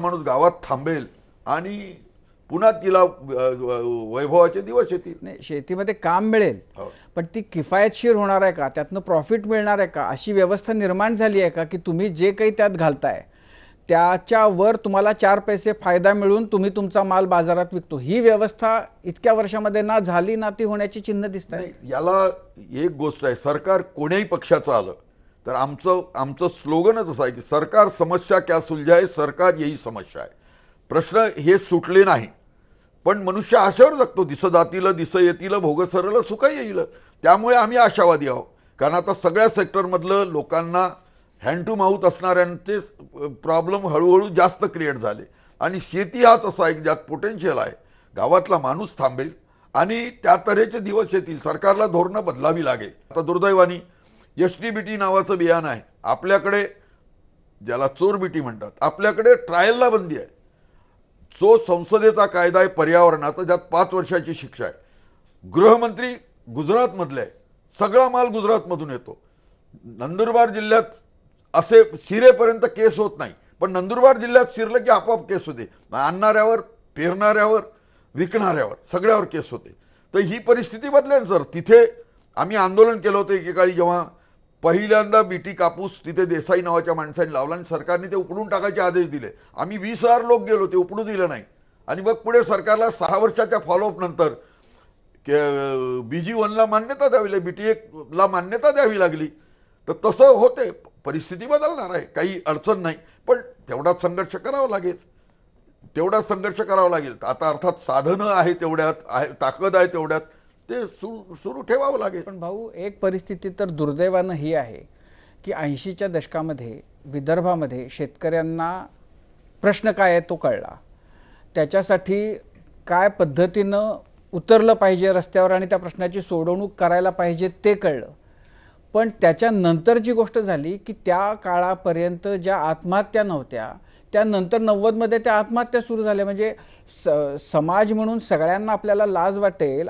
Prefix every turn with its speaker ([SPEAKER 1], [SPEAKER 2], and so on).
[SPEAKER 1] माणूस गावात थांबेल आणि पुन्हा तिला वैभवाचे दिवस येतील.
[SPEAKER 2] नाही, शेतीमध्ये काम मिळेल,
[SPEAKER 1] हो.
[SPEAKER 2] पण ती किफायतशीर होणार आहे का, त्यातनं प्रॉफिट मिळणार आहे का, अशी व्यवस्था निर्माण झाली आहे का की तुम्ही जे काही त्यात घालताय त्याच्यावर तुम्हाला 4 पैसे फायदा मिळून तुम्ही तुमचा माल बाजारात विकतो. ही व्यवस्था इतक्या वर्षामध्ये ना झाली ना ती होण्याची चिन्ह दिसत आहे.
[SPEAKER 1] याला एक गोष्ट आहे, सरकार कोण्याही पक्षाचं आलं तर आमचं स्लोगनच असं आहे की सरकार समस्या क्या सुलझाए, सरकार यही समस्या आहे. प्रश्न हे सुटले नाही, पण मनुष्य आशावर जगतो. दिस जातील दिस येतील भोग सरल सुख येईल. त्यामुळे आम्ही आशावादी आहोत, कारण आता सगळ्या सेक्टरमधलं लोकांना हँड टू माउथ असणाऱ्यांचे प्रॉब्लेम हळूहळू जास्त क्रिएट झाले. आणि शेती हाच असा आहे ज्यात पोटेन्शियल आहे. गावातला माणूस थांबेल आणि त्या तऱ्हेचे दिवस येतील. सरकारला धोरणं बदलावी लागेल. आता दुर्दैवानी एसटीबीटी नावाचं बियाणं आहे आपल्याकडे, ज्याला चोरबीटी म्हणतात. आपल्याकडे ट्रायलला बंदी आहे. जो संसदेचा कायदा आहे पर्यावरणाचा, ज्यात 5 वर्षाची शिक्षा आहे. गृहमंत्री गुजरातमधले आहे. सगळा माल गुजरातमधून येतो. नंदुरबार जिल्ह्यात असे शिरेपर्यंत केस होत नाही, पण नंदुरबार जिल्ह्यात शिरलं की आपोआप केस होते. आणणाऱ्यावर, पेरणाऱ्यावर, विकणाऱ्यावर सगळ्यावर केस होते. तर ही परिस्थिती बदलेल सर. तिथे आम्ही आंदोलन केलं होतं एकेकाळी, जेव्हा पहिल्यांदा बीटी कापूस तिथे देसाई नावाच्या माणसाने लावला आणि सरकारने ते उपडून टाकायचे आदेश दिले. आम्ही 20,000 लोक गेलो, ते उपडू दिलं नाही. आणि मग पुढे सरकारला 6 वर्षाच्या फॉलोअप नंतर BG1ला मान्यता द्यावी लागली, BT1ला मान्यता द्यावी लागली. तर तसं होते. परिस्थिती बदलणार आहे, काही अडचण नाही, पण तेवढाच संघर्ष करावा लागेल. आता अर्थात साधनं आहे तेवढ्यात, ताकद आहे तेवढ्यात, ते सुरू ठेवावं लागेल.
[SPEAKER 2] पण भाऊ, एक परिस्थिती तर दुर्दैवानं ही आहे की 80च्या दशकामध्ये विदर्भामध्ये शेतकऱ्यांना प्रश्न काय आहे तो कळला. त्याच्यासाठी काय पद्धतीनं उतरलं पाहिजे रस्त्यावर आणि त्या प्रश्नाची सोडवणूक करायला पाहिजे ते कळलं. पण त्याच्यानंतर जी गोष्ट झाली की त्या काळापर्यंत ज्या आत्महत्या नव्हत्या, त्यानंतर 90मध्ये त्या आत्महत्या सुरू झाल्या. म्हणजे समाज म्हणून सगळ्यांना आपल्याला लाज वाटेल